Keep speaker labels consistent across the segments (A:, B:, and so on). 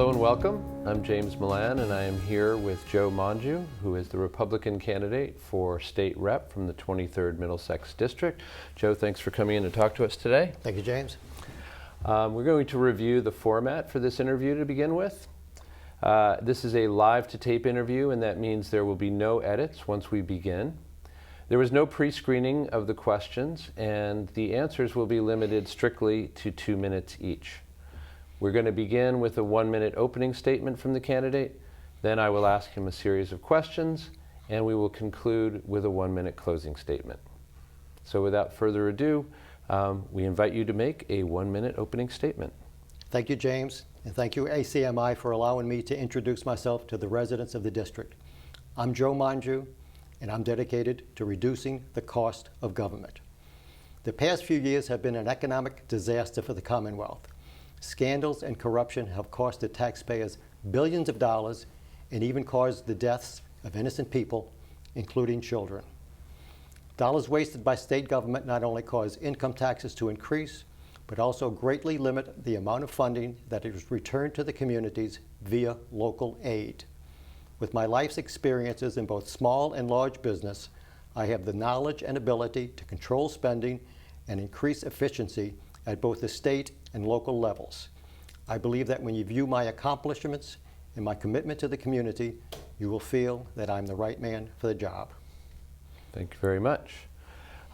A: Hello and welcome. I'm James Milan and I am here with Joe Monju, who is the Republican candidate for state rep from the 23rd Middlesex District. Joe, thanks for coming in to talk to us today.
B: Thank you, James.
A: We're going to review the format for this interview to begin with. This is a live-to-tape interview, and that means there will be no edits once we begin. There was no pre-screening of the questions, and the answers will be limited strictly to 2 minutes each. We're going to begin with a 1-minute opening statement from the candidate. Then I will ask him a series of questions, and we will conclude with a 1-minute closing statement. So without further ado, we invite you to make a 1-minute opening statement.
B: Thank you, James, and thank you, ACMi, for allowing me to introduce myself to the residents of the district. I'm Joe Monju, and I'm dedicated to reducing the cost of government. The past few years have been an economic disaster for the Commonwealth. Scandals and corruption have cost the taxpayers billions of dollars and even caused the deaths of innocent people, including children. Dollars wasted by state government not only cause income taxes to increase, but also greatly limit the amount of funding that is returned to the communities via local aid. With my life's experiences in both small and large business, I have the knowledge and ability to control spending and increase efficiency at both the state and local levels. I believe that when you view my accomplishments and my commitment to the community, you will feel that I'm the right man for the job.
A: Thank you very much.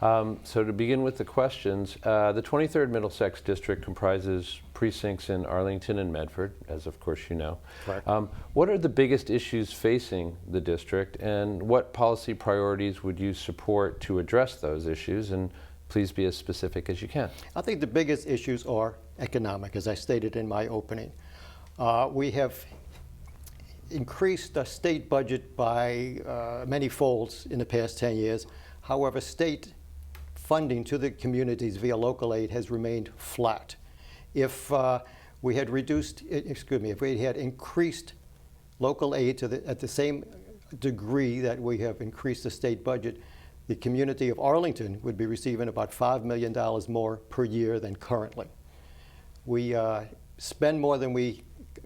A: So to begin with the questions, the 23rd Middlesex District comprises precincts in Arlington and Medford, as of course you know.
B: Correct.
A: What are the biggest issues facing the district, and what policy priorities would you support to address those issues? And please be as specific as you can.
B: I think the biggest issues are economic, as I stated in my opening. We have increased the state budget by many folds in the past 10 years. However, state funding to the communities via local aid has remained flat. If we had increased local aid at the same degree that we have increased the state budget, the community of Arlington would be receiving about $5 million more per year than currently. We spend more than we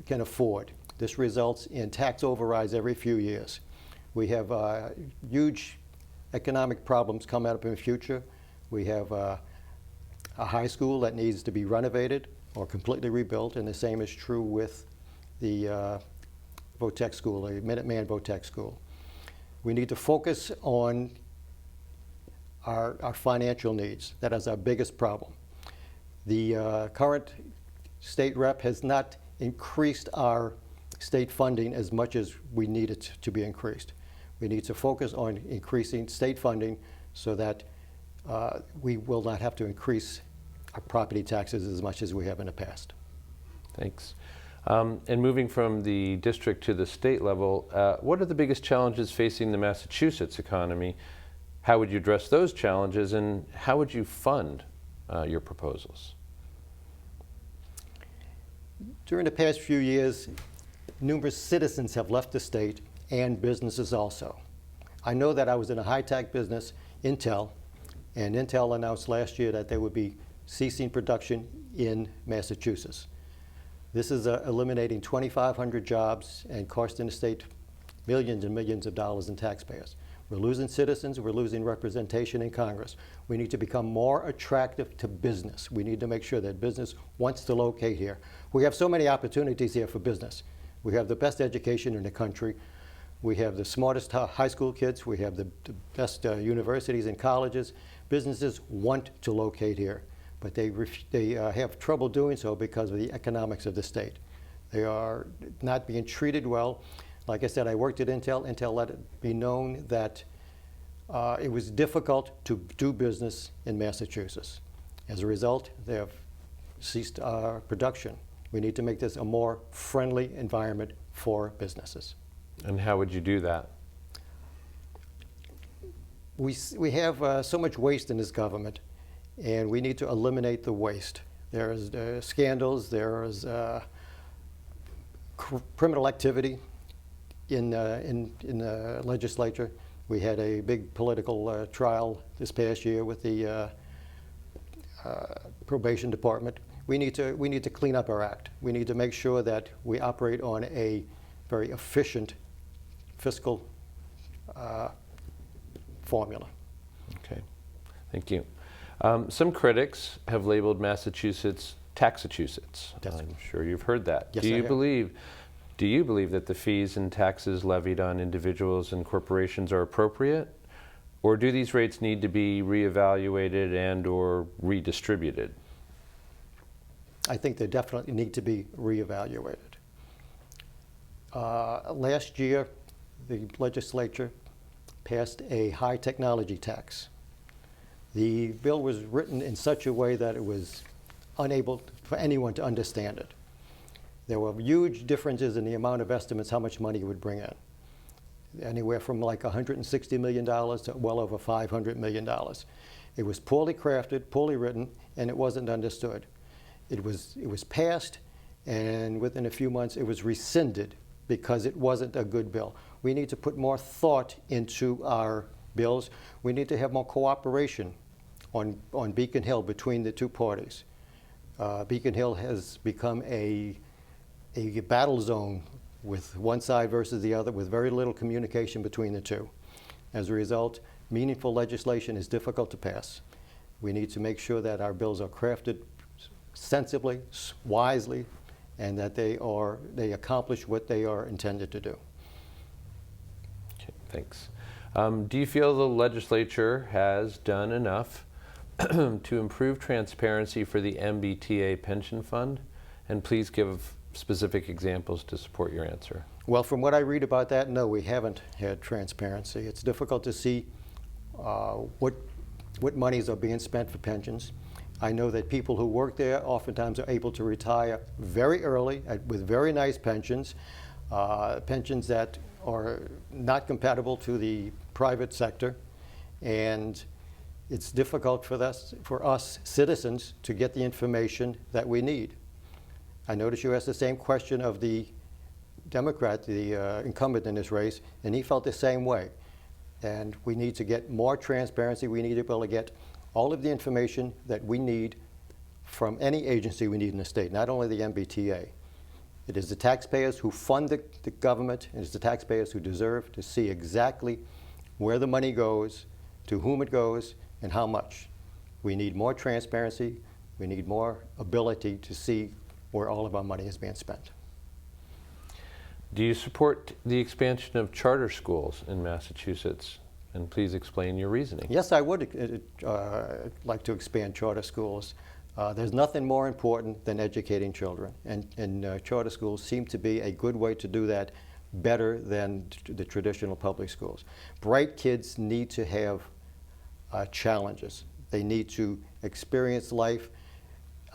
B: can afford. This results in tax overrides every few years. We have huge economic problems coming up in the future. We have a high school that needs to be renovated or completely rebuilt, and the same is true with the Votech school, the Minuteman Votech school. We need to focus on our financial needs. That is our biggest problem. The current state rep has not increased our state funding as much as we need it to be increased. We need to focus on increasing state funding so that we will not have to increase our property taxes as much as we have in the past.
A: Thanks. And moving from the district to the state level, what are the biggest challenges facing the Massachusetts economy? How would you address those challenges, and how would you fund your proposals?
B: During the past few years, numerous citizens have left the state, and businesses also. I know that I was in a high-tech business, Intel, and Intel announced last year that they would be ceasing production in Massachusetts. This is eliminating 2,500 jobs and costing the state millions and millions of dollars in taxpayers. We're losing citizens, we're losing representation in Congress. We need to become more attractive to business. We need to make sure that business wants to locate here. We have so many opportunities here for business. We have the best education in the country. We have the smartest high school kids. We have the best universities and colleges. Businesses want to locate here, but they have trouble doing so because of the economics of the state. They are not being treated well. Like I said, I worked at Intel. Intel let it be known that it was difficult to do business in Massachusetts. As a result, they have ceased production. We need to make this a more friendly environment for businesses.
A: And how would you do that?
B: We have so much waste in this government, and we need to eliminate the waste. There is scandals, there is criminal activity in the legislature. We had a big political trial this past year with the probation department. we need to clean up our act. We need to make sure that we operate on a very efficient fiscal formula.
A: Okay, thank you. Some critics have labeled Massachusetts Taxachusetts. I'm sure you've heard that.
B: Yes,
A: Do
B: I
A: you
B: have.
A: believe that the fees and taxes levied on individuals and corporations are appropriate? Or do these rates need to be reevaluated and/or redistributed?
B: I think they definitely need to be reevaluated. Last year, the legislature passed a high technology tax. The bill was written in such a way that it was unable for anyone to understand it. There were huge differences in the amount of estimates how much money it would bring in. Anywhere from like $160 million to well over $500 million. It was poorly crafted, poorly written, and it wasn't understood. It was passed, and within a few months it was rescinded because it wasn't a good bill. We need to put more thought into our bills. We need to have more cooperation on Beacon Hill between the two parties. Beacon Hill has become a battle zone with one side versus the other, with very little communication between the two. As a result, meaningful legislation is difficult to pass. We need to make sure that our bills are crafted sensibly, wisely, and that they accomplish what they are intended to do.
A: Okay, thanks. Do you feel the legislature has done enough to improve transparency for the MBTA pension fund? And please give specific examples to support your answer.
B: Well, from what I read about that, no, we haven't had transparency. It's difficult to see what monies are being spent for pensions. I know that people who work there oftentimes are able to retire very early with very nice pensions, pensions that are not compatible to the private sector, and it's difficult for us citizens to get the information that we need. I noticed you asked the same question of the Democrat, the incumbent in this race, and he felt the same way. And we need to get more transparency. We need to be able to get all of the information that we need from any agency we need in the state, not only the MBTA. It is the taxpayers who fund the government, and it's the taxpayers who deserve to see exactly where the money goes, to whom it goes, and how much. We need more transparency. We need more ability to see where all of our money is being spent.
A: Do you support the expansion of charter schools in Massachusetts? And please explain your reasoning.
B: Yes, I would like to expand charter schools. There's nothing more important than educating children, and charter schools seem to be a good way to do that better than the traditional public schools. Bright kids need to have challenges. They need to experience life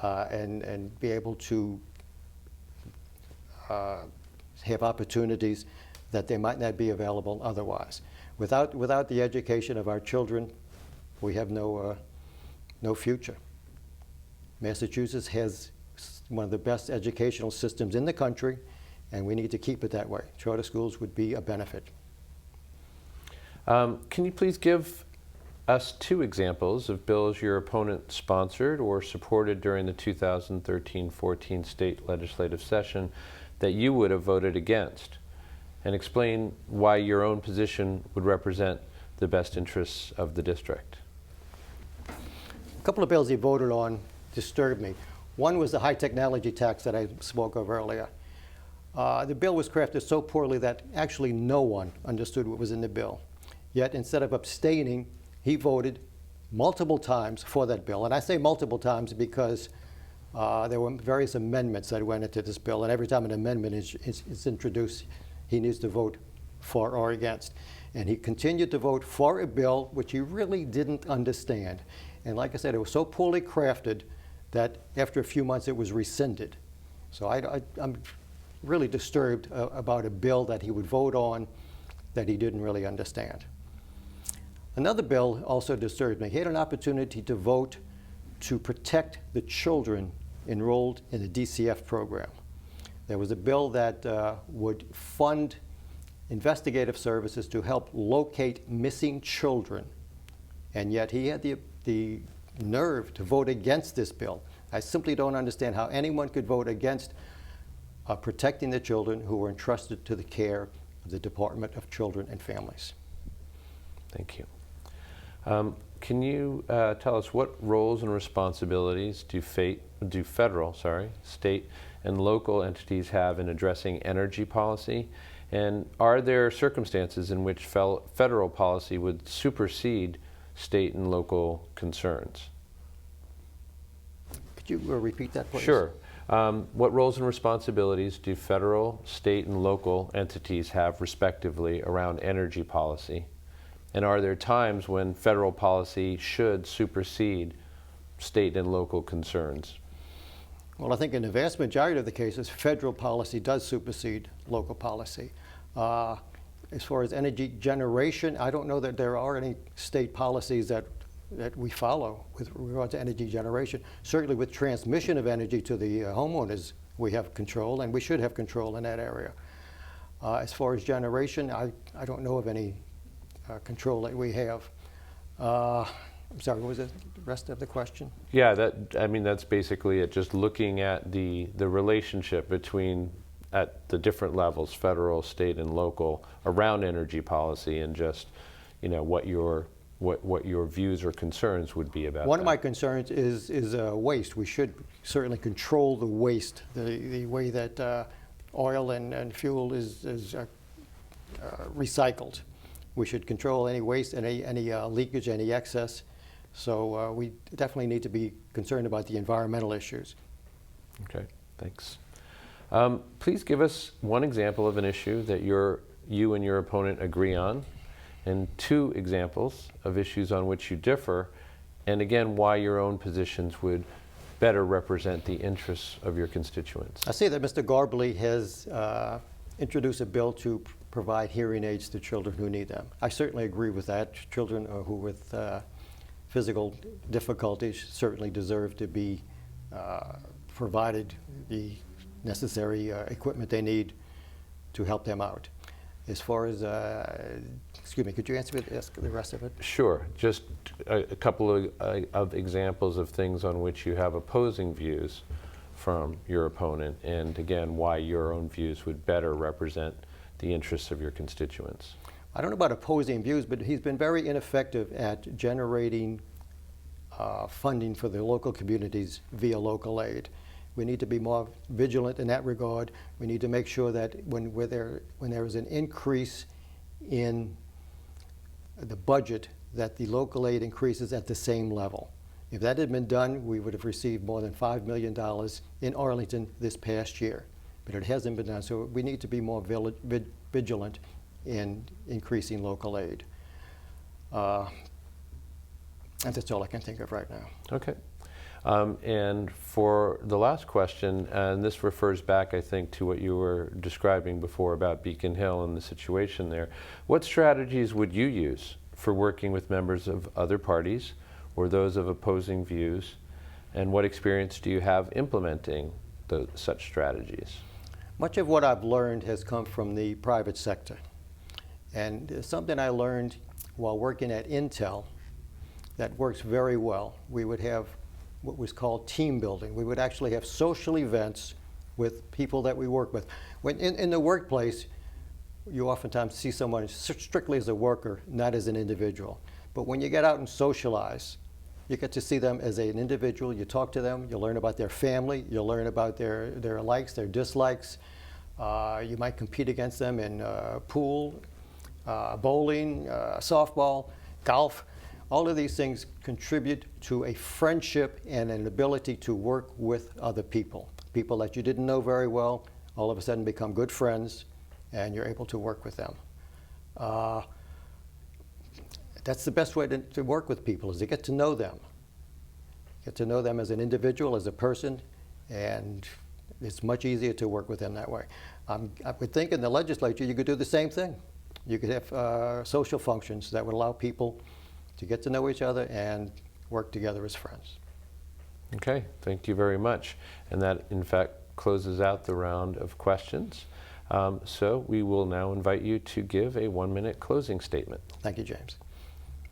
B: and be able to have opportunities that they might not be available otherwise. Without the education of our children, we have no future. Massachusetts has one of the best educational systems in the country, and we need to keep it that way. Charter schools would be a benefit.
A: Can you please give us two examples of bills your opponent sponsored or supported during the 2013-14 state legislative session that you would have voted against, and explain why your own position would represent the best interests of the district?
B: A couple of bills he voted on disturbed me. One was the high technology tax that I spoke of earlier. The bill was crafted so poorly that actually no one understood what was in the bill. Yet instead of abstaining, he voted multiple times for that bill. And I say multiple times because there were various amendments that went into this bill, and every time an amendment is introduced, he needs to vote for or against. And he continued to vote for a bill which he really didn't understand. And like I said, it was so poorly crafted that after a few months it was rescinded. So I'm really disturbed about a bill that he would vote on that he didn't really understand. Another bill also disturbed me. He had an opportunity to vote to protect the children enrolled in the DCF program. There was a bill that would fund investigative services to help locate missing children, and yet he had the nerve to vote against this bill. I simply don't understand how anyone could vote against protecting the children who were entrusted to the care of the Department of Children and Families.
A: Thank you. Can you tell us what roles and responsibilities do federal, state, and local entities have in addressing energy policy? And are there circumstances in which federal policy would supersede state and local concerns?
B: Could you repeat that, please?
A: Sure. What roles and responsibilities do federal, state, and local entities have respectively around energy policy? And are there times when federal policy should supersede state and local concerns?
B: Well, I think in the vast majority of the cases, federal policy does supersede local policy. As far as energy generation, I don't know that there are any state policies that we follow with regard to energy generation. Certainly with transmission of energy to the homeowners, we have control, and we should have control in that area. As far as generation, I don't know of any control that we have. I'm sorry, what was the rest of the question?
A: Yeah, that's basically it. Just looking at the relationship between at the different levels, federal, state, and local, around energy policy, and just what your views or concerns would be about.
B: One of my concerns is waste. We should certainly control the waste, the way that oil and fuel is recycled. We should control any waste, any leakage, any excess. So we definitely need to be concerned about the environmental issues.
A: Okay, thanks. Please give us one example of an issue that you and your opponent agree on, and two examples of issues on which you differ, and again, why your own positions would better represent the interests of your constituents.
B: I see that Mr. Garbely has introduced a bill to provide hearing aids to children who need them. I certainly agree with that. Children who with physical difficulties certainly deserve to be provided the necessary equipment they need to help them out. As far as, excuse me, could you answer the rest of it?
A: Sure. Just a couple of examples of things on which you have opposing views from your opponent, and again, why your own views would better represent the interests of your constituents.
B: I don't know about opposing views, but he's been very ineffective at generating funding for the local communities via local aid. We need to be more vigilant in that regard. We need to make sure that when there is an increase in the budget, that the local aid increases at the same level. If that had been done, we would have received more than $5 million in Arlington this past year. But it hasn't been done, so we need to be more vigilant in increasing local aid. And that's all I can think of right now.
A: Okay. And for the last question, and this refers back, I think, to what you were describing before about Beacon Hill and the situation there. What strategies would you use for working with members of other parties or those of opposing views? And what experience do you have implementing such strategies?
B: Much of what I've learned has come from the private sector. And something I learned while working at Intel that works very well. We would have what was called team building. We would actually have social events with people that we work with. When in the workplace, you oftentimes see someone strictly as a worker, not as an individual. But when you get out and socialize, you get to see them as an individual. You talk to them, you learn about their family, you learn about their likes, their dislikes. You might compete against them in pool, bowling, softball, golf. All of these things contribute to a friendship and an ability to work with other people. People that you didn't know very well, all of a sudden become good friends, and you're able to work with them. That's the best way to work with people, is to get to know them. Get to know them as an individual, as a person, and it's much easier to work with them that way. I would think in the legislature you could do the same thing. You could have social functions that would allow people to get to know each other and work together as friends.
A: Okay, thank you very much. And that, in fact, closes out the round of questions. So we will now invite you to give a 1-minute closing statement.
B: Thank you, James.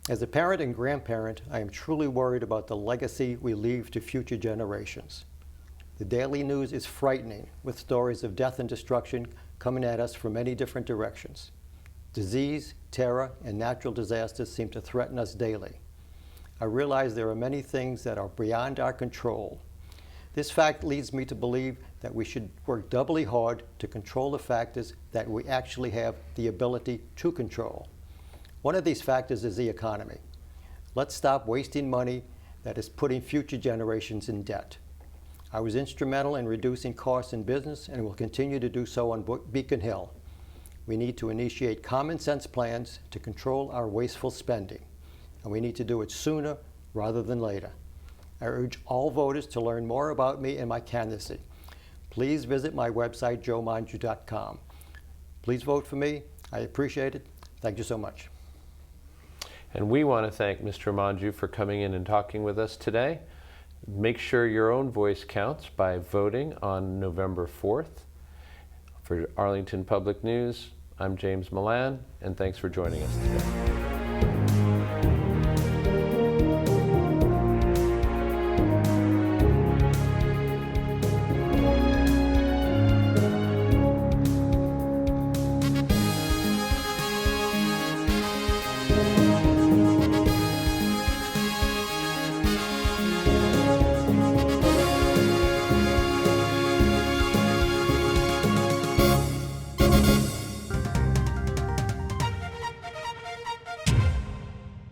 B: As a parent and grandparent, I am truly worried about the legacy we leave to future generations. The daily news is frightening, with stories of death and destruction coming at us from many different directions. Disease, terror, and natural disasters seem to threaten us daily. I realize there are many things that are beyond our control. This fact leads me to believe that we should work doubly hard to control the factors that we actually have the ability to control. One of these factors is the economy. Let's stop wasting money that is putting future generations in debt. I was instrumental in reducing costs in business and will continue to do so on Beacon Hill. We need to initiate common sense plans to control our wasteful spending, and we need to do it sooner rather than later. I urge all voters to learn more about me and my candidacy. Please visit my website, joemonju.com. Please vote for me. I appreciate it. Thank you so much.
A: And we want to thank Mr. Monju for coming in and talking with us today. Make sure your own voice counts by voting on November 4th. For Arlington Public News, I'm James Milan, and thanks for joining us today.